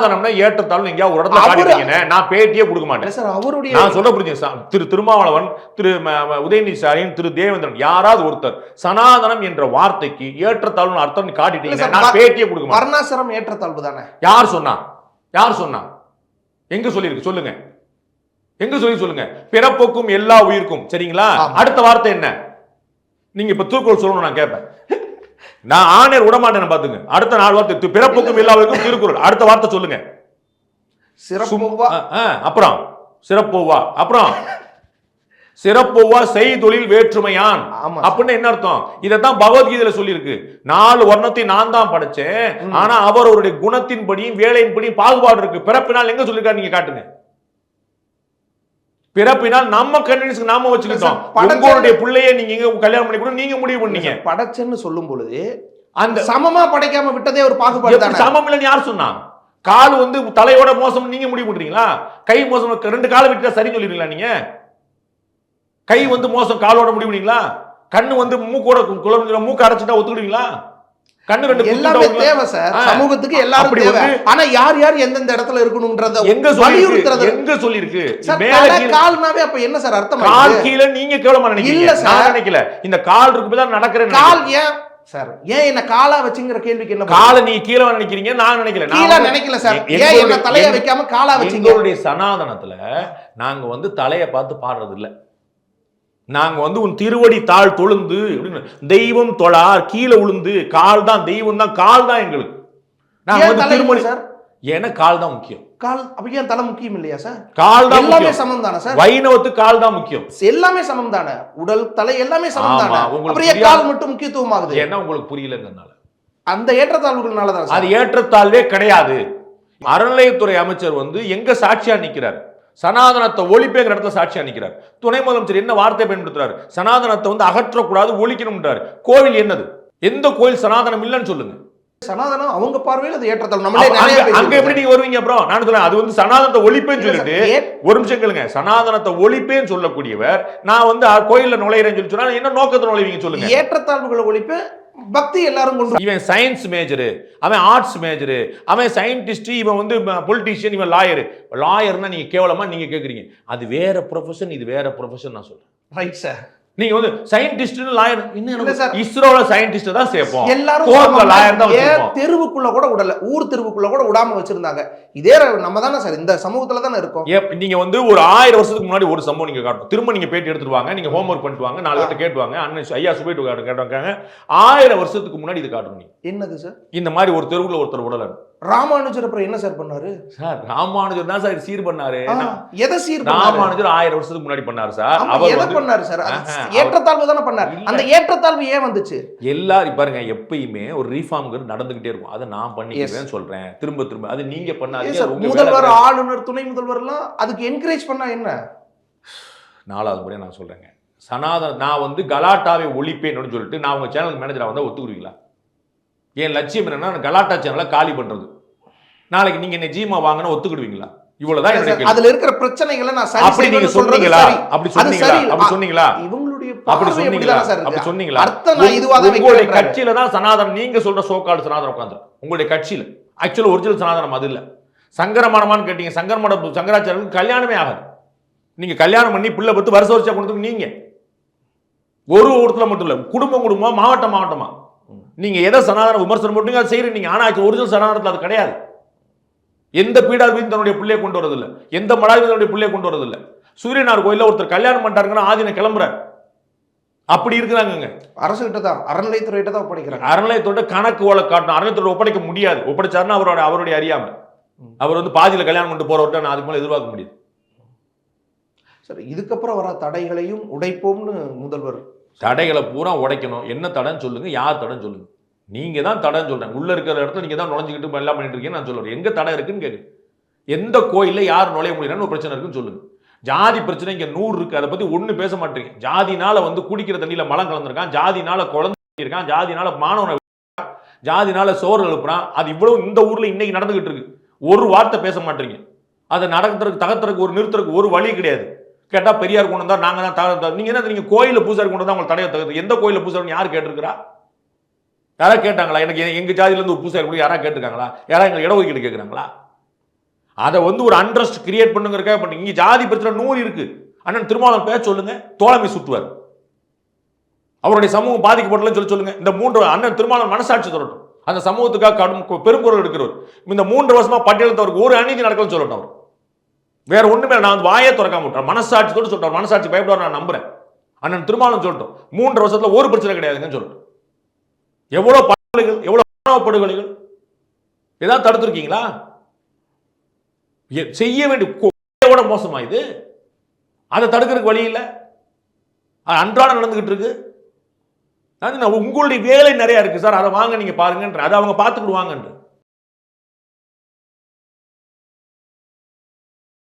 சனாதனம்னா ஏற்றத்தாழ்வு எங்கேயாவது ஒரு இடத்துல காட்டிட்டீங்கன்னு நான் பேட்டியே கொடுக்க மாட்டேன் சார். அவருடைய நான் சொல்ல புரிஞ்சுங்க. திரு திருமாவளவன், திரு உதயநிதி ஸ்டாலின், திரு தேவேந்திரன் யாராவது ஒருத்தர் சனாதனம் என்ற வார்த்தைக்கு ஏற்றத்தாழ்வு அர்த்தம் காட்டிட்டீங்க நான் பேட்டியே கொடுக்க மாட்டேன். வர்ணாசிரம் ஏற்றத்தாழ்வு தானே? யார் சொன்னா? யார் சொன்னா? எங்க சொல்லிருக்கு சொல்லுங்க, எங்க சொல்லுங்க. பிறப்புக்கும் எல்லா உயிருக்கும். சரிங்களா? அடுத்த வார்த்தை என்ன? நீங்க இப்ப திருக்குறள் சொல்லணும் நான் கேட்பேன். நான் ஆணையர் விட மாட்டேன் பாத்துங்க. அடுத்த 4 வார்த்தை பிறப்புக்கும் எல்லா உயிருக்கும் திருக்குறள். அடுத்த வார்த்தை சொல்லுங்க. சிறப்புவா. அப்புறம் சிறப்புவா. அப்புறம் சிறப்புவா செய்தொழில் வேற்றுமையான் அப்படின்னு என்ன அர்த்தம்? இதைத்தான் பகவத்கீதையில சொல்லியிருக்கு. 4 வர்ணத்தை நான் தான் படைச்சேன், ஆனா அவருடைய குணத்தின்படியும் வேலையின்படியும் பாகுபாடு இருக்கு. பிறப்பினால் எங்க சொல்லிருக்காரு நீங்க காட்டுங்க. பிறப்பினால் நம்ம கன்வீனியன்ஸ்க்கு நாம வச்சுக்கிட்டோம். உங்களுடைய பிள்ளையை நீங்க கல்யாணம் பண்ணி கூட நீங்க முடிவு பண்ணீங்க. படைச்சேன்னு சொல்லும் பொழுது அந்த சமமா படைக்காம விட்டதே ஒரு பாகுபாடு தானே? சமம் இல்லைன்னு யார் சொன்னா? கால் தலையோட மோசம் நீங்க முடிவு பண்றீங்களா? கை மோசம் 2 காலை விட்டா சரி சொல்லிடுறீங்களா? நீங்க கை மோசம் காலோட முடிவு பண்ணீங்களா? கண்ணு மூக்கோட மூக்க அரைச்சிட்டா ஒத்துக்கிடுவீங்களா? கண்ணு 2 எல்லாமே தேவை சார். சமூகத்துக்கு எல்லாரும் தேவை. ஆனா யார் யார் எந்தெந்த இடத்துல இருக்கணும்ன்றத எங்க சொல்லிருக்கிறது? எங்க சொல்லிருக்கு? மேல கால்னாவே அப்ப என்ன சார் அர்த்தம்? கால் கீழ நீங்க கேவலமா நினைக்கிறீங்க. இல்ல சார், நான் நினைக்கல. இந்த கால் இருக்கு தான் நடக்கிறேன். கால் ஏன் சார் என்ன காலா வச்சுங்கிற கேள்விக்கு என்ன? காலை நீங்க கீழ நினைக்கிறீங்க, நான் நினைக்கல. கீழ நினைக்கல சார். ஏன் என்ன தலைய வைக்காம காலா வச்சீங்க? எங்களுடைய சனாதனத்துல நாங்க தலைய பார்த்து பாடுறது இல்ல. நாங்க உன் திருவடி தாழ் தொழுந்து தெய்வம் தொழார் கீழே உளுந்து கால் தான் தெய்வம் தான் கால் தான் எங்களுக்கு. நாங்க திருமணி சார். ஏன்னா கால் தான் முக்கியம். கால் அப்ப ஏன் தலை முக்கியம் இல்லையா சார்? கால் தான் எல்லாமே சமம் தானே சார்? வைணவத்துக்கு கால் தான் முக்கியம். எல்லாமே சமம் தானே? உடல் தலை எல்லாமே சமம் தானே? அப்புறம் ஏன் கால் மட்டும் முக்கியத்துவம் ஆகுது? ஏன்னா உங்களுக்கு புரியலங்கிறதுனால. அந்த ஏற்றத்தாழ்வுகள்னால தான். அது ஏற்றத்தாழ்வே கிடையாது. அறநிலையத்துறை அமைச்சர் எங்க சாட்சியா நிக்கிறார்? சனாதனத்தை ஒழிப்பேங்கிற இடத்துல சாட்சியா நிக்கிறார். துணை முதலமைச்சர் என்ன வார்த்தை பயன்படுத்துறாரு? சனாதனத்தை அகற்றக்கூடாது, ஒழிக்கணும்ன்றாரு. கோவில் என்னது? எந்த கோயில் சனாதனம் இல்லைன்னு சொல்லுங்க. சனாதனம் அவங்க பார்வையில் அது ஏற்றத்தாழ்வு. அங்க எப்படி நீங்க வருவீங்க? அப்புறம் நான் சொல்றேன் அது சனாதனத்தை ஒழிப்பேன்னு சொல்லிட்டு ஒரு நிமிஷம் கேளுங்க. சனாதனத்தை ஒழிப்பேன்னு சொல்லக்கூடியவர் நான் கோயில்ல நுழையிறேன்னு சொல்லி சொன்னா என்ன நோக்கத்தை நுழைவீங்க சொல்லுங்க? ஏற்றத்தாழ்வுகளை ஒழிப்பு பக்தி எல்லாரும் கொண்டு. இவன் சயின்ஸ் மேஜரு, அவன் ஆர்ட்ஸ் மேஜரு, அவன் சயின்டிஸ்ட், இவன் பொலிட்டீஷியன், இவன் லாயர். லாயர்னா நீங்க கேவலமா நீங்க கேக்குறீங்க. அது வேற ப்ரொஃபஷன், இது வேற ப்ரொஃபஷன். நான் சொல்றேன் ரைட் சார். நீங்க சயின்டிஸ்ட் லாயர் இஸ்ரோல சயின்டிஸ்ட் தான் சேர்ப்போம். எல்லாரும் லாயர் தான். தெருவுக்குள்ள கூட விடல, ஊர் தெருவுக்குள்ள கூட விடாம வச்சிருந்தாங்க. இதே நம்ம தானே சார் இந்த சமூகத்துல தானே இருக்கோம். நீங்க ஒரு 1000 வருஷத்துக்கு முன்னாடி ஒரு சம்பவம் நீங்க காட்டணும். திரும்ப நீங்க பேட்டி எடுத்துட்டு வாங்க, நீங்க ஹோம்வொர்க் பண்ணிட்டு வாங்க, 4 பேர்ட்ட கேட்டுவாங்க. அண்ணன் ஐயா சுபேட்டு கேட்டாங்க 1000 வருஷத்துக்கு முன்னாடி இது காட்டணும். என்னது சார்? இந்த மாதிரி ஒரு தெருவுல ஒருத்தர் விடல. ராமானுஜர் அப்புறம் என்ன சார் பண்ணாரு? சார் ராமானுஜர் தான் சார் சீர் பண்ணாரு. எதை சீர் பண்ணாரு? ராமானுஜர் 1000 வருஷத்துக்கு முன்னாடி பண்ணாரு சார். அவர் எதை பண்ணாரு சார்? ஏற்றத்தாழ்வு தானே பண்ணாரு. அந்த ஏற்றத்தாழ்வு ஏன் வந்துச்சு? எல்லாரும் பாருங்க, எப்பயுமே ஒரு ரீஃபார்ம்ங்கிறது நடந்துகிட்டே இருக்கும். அதை நான் பண்ணிக்கிறேன்னு சொல்றேன் திரும்ப திரும்ப. அது நீங்க பண்ணாதீங்க. முதல்வர், ஆளுநர், துணை முதல்வர் எல்லாம் அதுக்கு என்கரேஜ் பண்ணா என்ன? 4வது முறையா நான் சொல்றேங்க. சனாதன நான் கலாட்டாவை ஒழிப்பேன்னு சொல்லிட்டு நான் உங்க சேனலுக்கு மேனேஜரா ஒத்துக்குறீங்களா? என் லட்சியம் என்னன்னா கலாட்டா சேனலை காலி பண்றது. நாளைக்கு நீங்க என்ன ஜீமா வாங்கினா ஒத்துக்கிடுவீங்களா? இவ்வளவுதான் எனக்கு. அதுல இருக்கிற பிரச்சனைகளை நான் சரி அப்படி நீங்க சொன்னீங்களா? அப்படி சொன்னீங்களா? அப்படி சொன்னீங்களா? இவங்களுடைய அப்படி சொன்னீங்களா? அப்படி சொன்னீங்களா? உங்களுடைய கட்சியில தான் சனாதனம் நீங்க சொல்ற சோகால் சனாதனம் உட்கார்ந்து உங்களுடைய கட்சியில. ஆக்சுவலா ஒரிஜினல் சனாதனம் அது இல்ல. சங்கரமடமான்னு கேட்டீங்க. சங்கராச்சாரியருக்கு கல்யாணமே ஆகாது. நீங்க கல்யாணம் பண்ணி பிள்ளை பத்து வருஷம் கொண்டு நீங்க ஒரு ஒருத்தல மட்டும் இல்ல, குடும்பம் குடும்பமா, மாவட்டம் மாவட்டமா நீங்க எதை சனாதன விமர்சனம் போட்டீங்க அதை செய்யறீங்க. ஆனா ஒரிஜினல் சனாதனத்தில் அது கிடையாது. எந்த பீடார்பீன் தன்னுடைய பிள்ளையை கொண்டு வரதில்லை, எந்த மடாதிபதியுடைய பிள்ளையை கொண்டு வரதில்லை. சூரியனார் கோயில ஒருத்தர் கல்யாணம் பண்ணிட்டாருங்கன்னா ஆதின கிளம்புறாரு. அப்படி இருக்கிறாங்க. அரசு கிட்ட தான், அறநிலையத்துறை தான் ஒப்படைக்கிறாங்க. அறநிலையத்தோட கணக்கு வழக்கு காட்டணும். அறநிலையத்தோட ஒப்படைக்க முடியாது. ஒப்படைச்சாருன்னா அவருடைய அறியாம அவர் பாதியில கல்யாணம் பண்ணிட்டு போறவர்கிட்ட நான் அதுக்கு மேல எதிர்பார்க்க முடியாது. சரி, இதுக்கப்புறம் வர தடைகளையும் உடைப்போம்னு முதல்வர். தடைகளை பூரா உடைக்கணும். என்ன தடைன்னு சொல்லுங்க, யார் தடைன்னு சொல்லுங்க. நீங்க தான் தடைன்னு சொல்றேன். உள்ள இருக்கிற இடத்துல நீங்க தான் நுழைஞ்சிக்கிட்டு எல்லாம் பண்ணிட்டு இருக்கீங்கன்னு நான் சொல்றேன். எங்க தடை இருக்குன்னு கேட்கு. எந்த கோயில்ல யார் நுழைய முடியலன்னு ஒரு பிரச்சனை இருக்குன்னு சொல்லுங்க. ஜாதி பிரச்சனை இங்க 100 இருக்கு. அதை பத்தி ஒண்ணு பேச மாட்டீங்க. ஜாதினால குடிக்கிற தண்ணியில மலம் கலந்துருக்கான், ஜாதினால குழந்தை இருக்கான், ஜாதினால மாணவனை, ஜாதினால சோறு எழுப்புறான். அது இவ்வளவு இந்த ஊர்ல இன்னைக்கு நடந்துகிட்டு இருக்கு. ஒரு வார்த்தை பேச மாட்டீங்க. அதை நடக்கிறதுக்கு தகர்த்துறதுக்கு ஒரு நிறுத்துறதுக்கு ஒரு வழி கிடையாது. கேட்டா பெரியார் கொண்டு வந்தா நாங்க தான். நீங்க என்ன நீங்க கோயில பூசாரி கொண்டு வந்தா உங்களுக்கு தடையை தகுது. எந்த கோயில பூசாரி யார் கேட்டிருக்கிறா? யாரா கேட்டாங்களா? எனக்கு எங்க ஜாதியில இருந்து ஒரு பூசாரி கூட யாரா கேட்டிருக்காங்களா? யாரா எங்க இடஒதுக்கீடு கேட்கிறாங்களா? அதை வந்து ஒரு அண்ட்ரஸ்ட் கிரியேட் பண்ணுங்கிறக்காக பண்ணி இங்க ஜாதி பிரச்சனை 100 இருக்கு. அண்ணன் திருமாவளவன் பேச சொல்லுங்க, தோழமை சுட்டுவார். அவருடைய சமூகம் பாதிக்கப்படலன்னு சொல்லுங்க. இந்த 3 அண்ணன் திருமாவளவன் மனசாட்சி தொடரட்டும். அந்த சமூகத்துக்காக கடும் பெருங்குரல் எடுக்கிறவர். இந்த 3 வருஷமா பட்டியலத்தவருக்கு ஒரு அநீதி நடக்கலன்னு சொல்லட்டும். அவர் வேற ஒண்ணுமே நான் வாயே திறக்காம விட்டேன். மனசாட்சியோடு சொல்றார். மனசாட்சி பயப்படுவார் நான் நம்புறேன். அண்ணன் திருமாவளவன் சொல்லட்டும் 3 வருஷத்துல ஒரு பிரச்சனை கிடையாதுங்கன்னு சொல்லட்டும். எவ்வளவு படுகொலைகள், எவ்வளவு படுகொலைகள் ஏதாவது தடுத்திருக்கீங்களா? செய்ய வேண்டிய மோசமா இது? அதை தடுக்கிறதுக்கு வழி இல்லை. அன்றாடம் நடந்துகிட்டு இருக்கு. உங்களுடைய வேலை நிறைய இருக்கு சார், அதை வாங்க நீங்க பாருங்க, அதை அவங்க பார்த்துக்கிடுவாங்க.